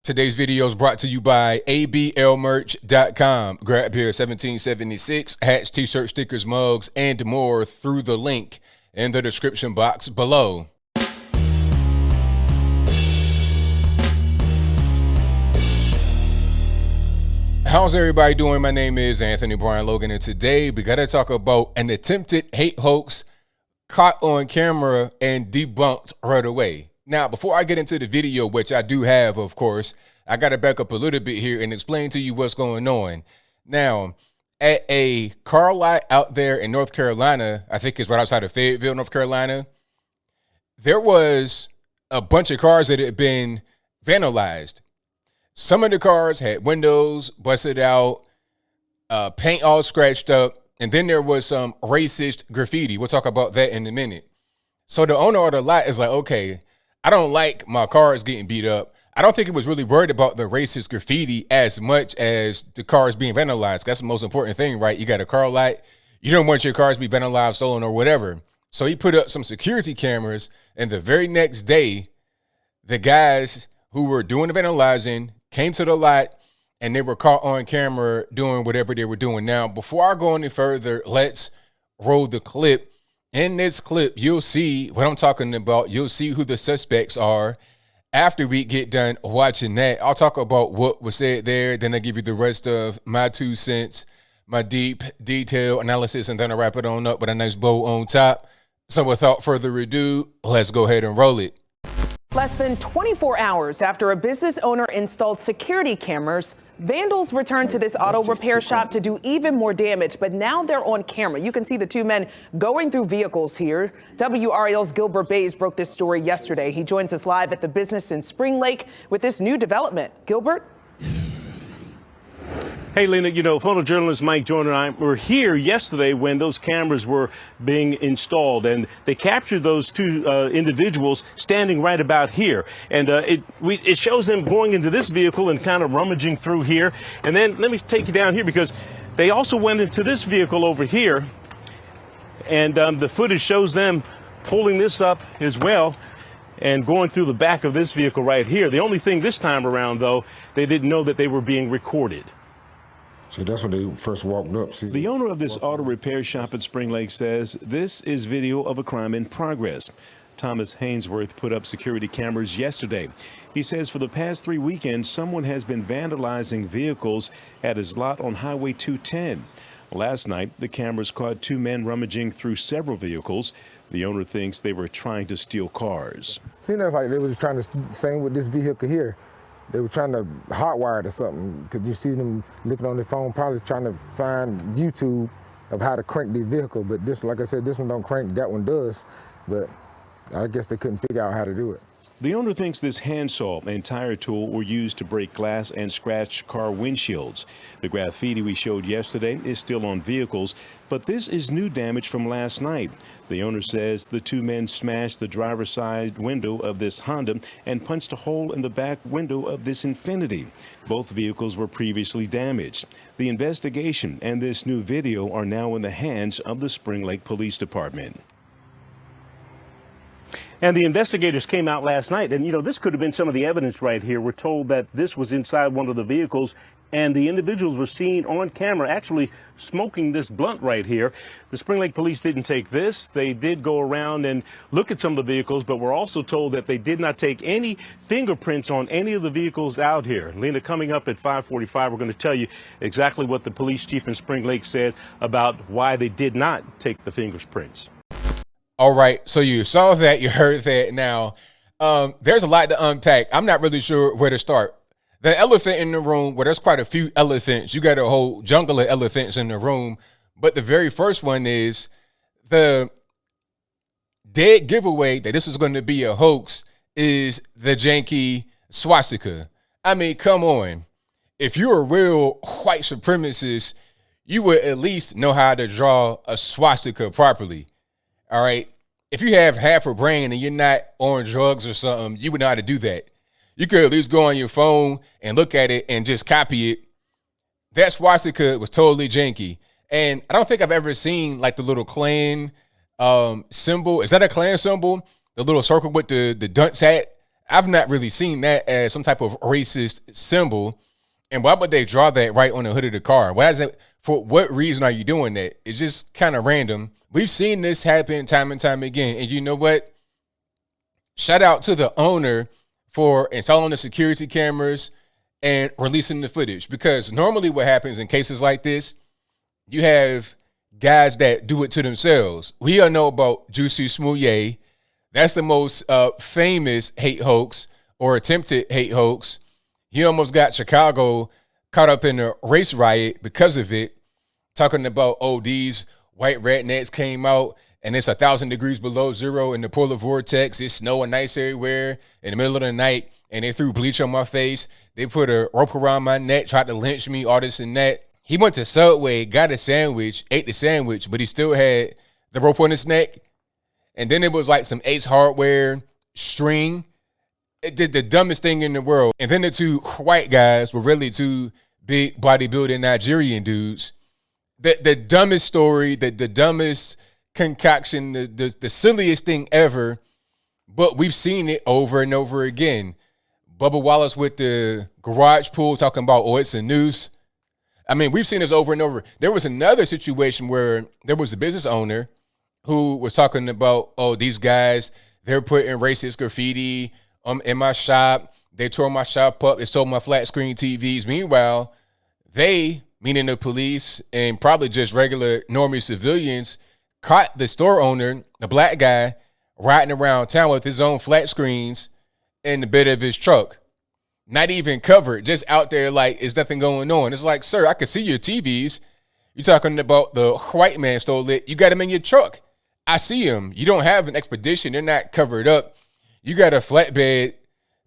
Today's video is brought to you by ablmerch.com. Grab here 1776 hats, t-shirts, stickers, mugs, and more through the link in the description box below. How's everybody doing? My name is Anthony Brian Logan, and today we got to talk about an attempted hate hoax caught on camera and debunked right away. Now, before I get into the video, which I do have, of course, I got to back up a little bit here and explain to you what's going on. Now, at a car lot out there in North Carolina, I think it's right outside of Fayetteville, North Carolina, there was a bunch of cars that had been vandalized. Some of the cars had windows busted out, paint all scratched up, and then there was some racist graffiti. We'll talk about that in a minute. So the owner of the lot is like, okay, I don't like my cars getting beat up. I don't think it was really worried about the racist graffiti as much as the cars being vandalized. That's the most important thing, right? You got a car lot. You don't want your cars to be vandalized, stolen, or whatever. So he put up some security cameras, and the very next day, the guys who were doing the vandalizing came to the lot, and they were caught on camera doing whatever they were doing. Now, before I go any further, let's roll the clip. In this clip, you'll see what I'm talking about. You'll see who the suspects are. After we get done watching that, I'll talk about what was said there. Then I'll give you the rest of my 2 cents, my deep detail analysis, and then I'll wrap it on up with a nice bow on top. So without further ado, let's go ahead and roll it. Less than 24 hours after a business owner installed security cameras, vandals returned to this auto repair shop to do even more damage, but now they're on camera. You can see the two men going through vehicles here. WRAL's Gilbert Bays broke this story yesterday. He joins us live at the business in Spring Lake with this new development. Gilbert? Hey, Lena, photojournalist Mike Joyner and I were here yesterday when those cameras were being installed, and they captured those two individuals standing right about here. And it shows them going into this vehicle and kind of rummaging through here. And then let me take you down here because they also went into this vehicle over here, and the footage shows them pulling this up as well and going through the back of this vehicle right here. The only thing this time around, though, they didn't know that they were being recorded. So that's when they first walked up. See, the owner of this auto repair shop at Spring Lake says this is video of a crime in progress. Thomas Hainsworth put up security cameras yesterday. He says for the past 3 weekends, someone has been vandalizing vehicles at his lot on Highway 210. Last night, the cameras caught two men rummaging through several vehicles. The owner thinks they were trying to steal cars. Seems like they were trying to, same with this vehicle here. They were trying to hotwire it or something, because you see them looking on their phone, probably trying to find YouTube of how to crank the vehicle. But this, like I said, this one don't crank, that one does. But I guess they couldn't figure out how to do it. The owner thinks this handsaw and tire tool were used to break glass and scratch car windshields. The graffiti we showed yesterday is still on vehicles, but this is new damage from last night. The owner says the two men smashed the driver's side window of this Honda and punched a hole in the back window of this Infiniti. Both vehicles were previously damaged. The investigation and this new video are now in the hands of the Spring Lake Police Department. And the investigators came out last night, and this could have been some of the evidence right here. We're told that this was inside one of the vehicles, and the individuals were seen on camera actually smoking this blunt right here. The Spring Lake Police didn't take this. They did go around and look at some of the vehicles, but we're also told that they did not take any fingerprints on any of the vehicles out here. Lena, coming up at 5:45, we're going to tell you exactly what the police chief in Spring Lake said about why they did not take the fingerprints. All right, so you saw that, you heard that. Now, there's a lot to unpack. I'm not really sure where to start. The elephant in the room, well, there's quite a few elephants. You got a whole jungle of elephants in the room. But the very first one is the dead giveaway that this is going to be a hoax is the Janky swastika. I mean, come on. If you're a real white supremacist, you would at least know how to draw a swastika properly. All right. If you have half a brain and you're not on drugs or something, you would know how to do that. You could at least go on your phone and look at it and just copy it. That swastika was totally janky. And I don't think I've ever seen like the little Klan symbol. Is that a Klan symbol? The little circle with the dunce hat? I've not really seen that as some type of racist symbol. And why would they draw that right on the hood of the car? Why is it? For what reason are you doing that? It's just kind of random. We've seen this happen time and time again. And you know what? Shout out to the owner for installing the security cameras and releasing the footage. Because normally what happens in cases like this, you have guys that do it to themselves. We all know about Juicy Smouye. That's the most famous hate hoax or attempted hate hoax. He almost got Chicago caught up in a race riot because of it, talking about, oh, these white rednecks came out and it's 1,000 degrees below zero in the polar vortex. It's snow and ice everywhere in the middle of the night, and they threw bleach on my face. They put a rope around my neck, tried to lynch me, all this and that. He went to Subway, got a sandwich, ate the sandwich, but he still had the rope on his neck. And then it was like some Ace Hardware string. It did the dumbest thing in the world. And then the two white guys were really two big bodybuilding Nigerian dudes. The dumbest story, the dumbest concoction, the silliest thing ever. But we've seen it over and over again. Bubba Wallace with the garage pool talking about, oh, it's a noose. I mean, we've seen this over and over. There was another situation where there was a business owner who was talking about, oh, these guys, they're putting racist graffiti in my shop. They tore my shop up. They stole my flat screen TVs. Meanwhile, they, meaning the police and probably just regular normie civilians, caught the store owner, the black guy, riding around town with his own flat screens in the bed of his truck. Not even covered, just out there like there's nothing going on. It's like, sir, I can see your TVs. You're talking about the white man stole it. You got him in your truck. I see him. You don't have an expedition. They're not covered up. You got a flatbed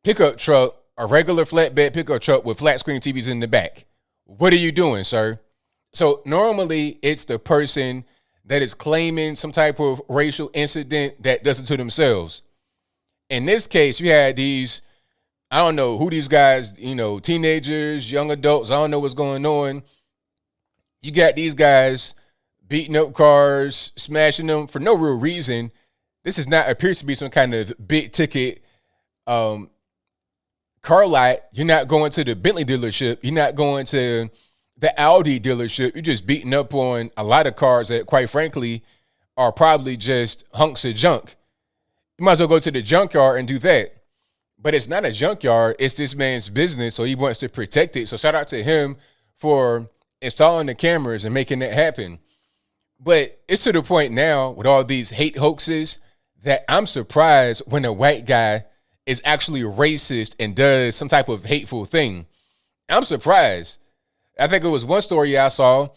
pickup truck, a regular flatbed pickup truck with flat screen TVs in the back. What are you doing, sir? So normally it's the person that is claiming some type of racial incident that does it to themselves. In this case, you had these, I don't know who these guys, teenagers, young adults, I don't know what's going on. You got these guys beating up cars, smashing them for no real reason. This does not appear to be some kind of big ticket car lot. You're not going to the Bentley dealership. You're not going to the Audi dealership. You're just beating up on a lot of cars that, quite frankly, are probably just hunks of junk. You might as well go to the junkyard and do that. But it's not a junkyard. It's this man's business, so he wants to protect it. So shout out to him for installing the cameras and making that happen. But it's to the point now with all these hate hoaxes that I'm surprised when a white guy is actually racist and does some type of hateful thing. I'm surprised. I think it was one story I saw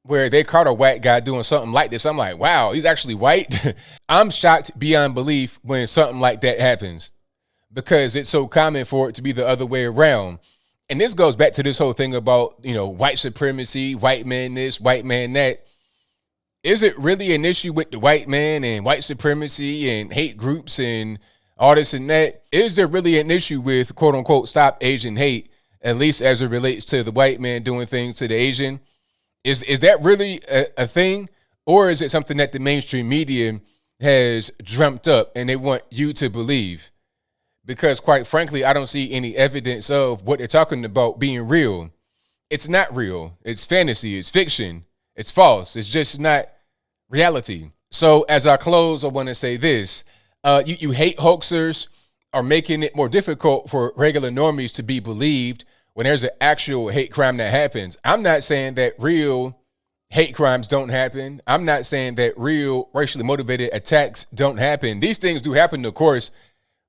where they caught a white guy doing something like this. I'm like, wow, he's actually white. I'm shocked beyond belief when something like that happens because it's so common for it to be the other way around. And this goes back to this whole thing about, white supremacy, white man this, white man that. Is it really an issue with the white man and white supremacy and hate groups and all this and that? Is there really an issue with, quote unquote, stop Asian hate, at least as it relates to the white man doing things to the Asian? Is that really a thing? Or is it something that the mainstream media has dreamt up and they want you to believe? Because quite frankly, I don't see any evidence of what they're talking about being real. It's not real. It's fantasy. It's fiction. It's false. It's just not reality. So as I close, I want to say this. You hate hoaxers are making it more difficult for regular normies to be believed when there's an actual hate crime that happens. I'm not saying that real hate crimes don't happen. I'm not saying that real racially motivated attacks don't happen. These things do happen, of course.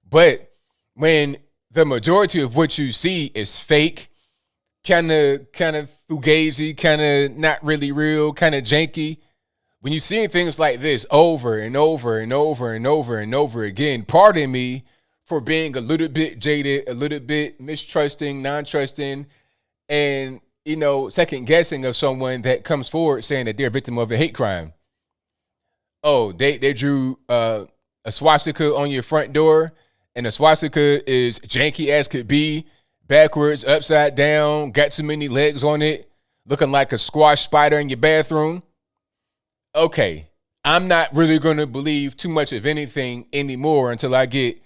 But when the majority of what you see is fake, kind of fugazi, kind of not really real, kind of janky. When you're seeing things like this over and over and over and over and over again, pardon me for being a little bit jaded, a little bit mistrusting, non-trusting, and, second guessing of someone that comes forward saying that they're a victim of a hate crime. Oh, they drew a swastika on your front door, and the swastika is janky as could be, backwards, upside down, got too many legs on it, looking like a squash spider in your bathroom. Okay, I'm not really going to believe too much of anything anymore until I get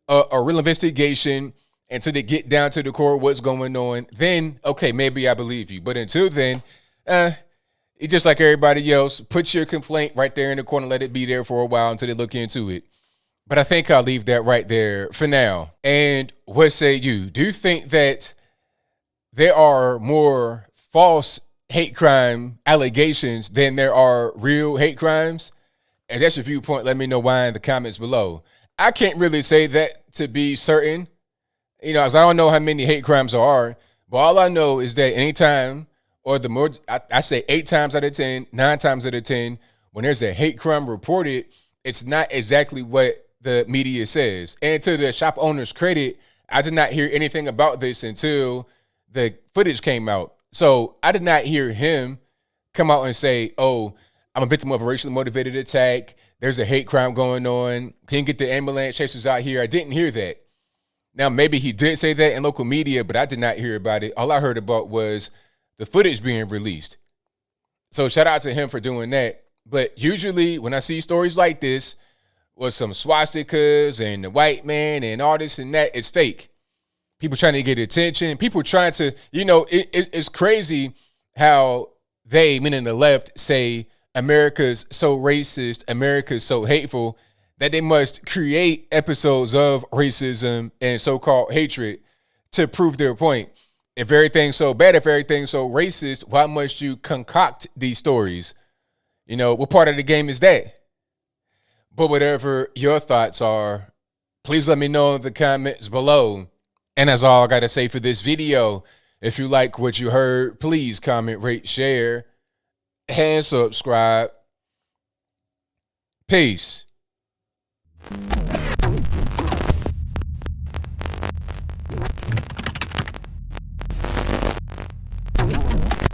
a real investigation until they get down to the core of what's going on, then, okay, maybe I believe you. But until then, it's just like everybody else. Put your complaint right there in the corner, let it be there for a while until they look into it. But I think I'll leave that right there for now. And what say you? Do you think that there are more false hate crime allegations than there are real hate crimes? And that's your viewpoint. Let me know why in the comments below. I can't really say that to be certain, because I don't know how many hate crimes there are. But all I know is that anytime, or the more, I say 8 times out of 10, 9 times out of 10, when there's a hate crime reported, it's not exactly what the media says. And to the shop owner's credit, I did not hear anything about this until the footage came out. So I did not hear him come out and say, oh, I'm a victim of a racially motivated attack. There's a hate crime going on. Can't get the ambulance chasers out here. I didn't hear that. Now, maybe he did say that in local media, but I did not hear about it. All I heard about was the footage being released. So shout out to him for doing that. But usually when I see stories like this, with some swastikas and the white man and all this and that, it's fake. People trying to get attention. People trying to, it's crazy how they, meaning the left, say America's so racist, America's so hateful, that they must create episodes of racism and so-called hatred to prove their point. If everything's so bad, if everything's so racist, why must you concoct these stories? What part of the game is that? But whatever your thoughts are, please let me know in the comments below. And that's all I got to say for this video. If you like what you heard, please comment, rate, share, and subscribe. Peace.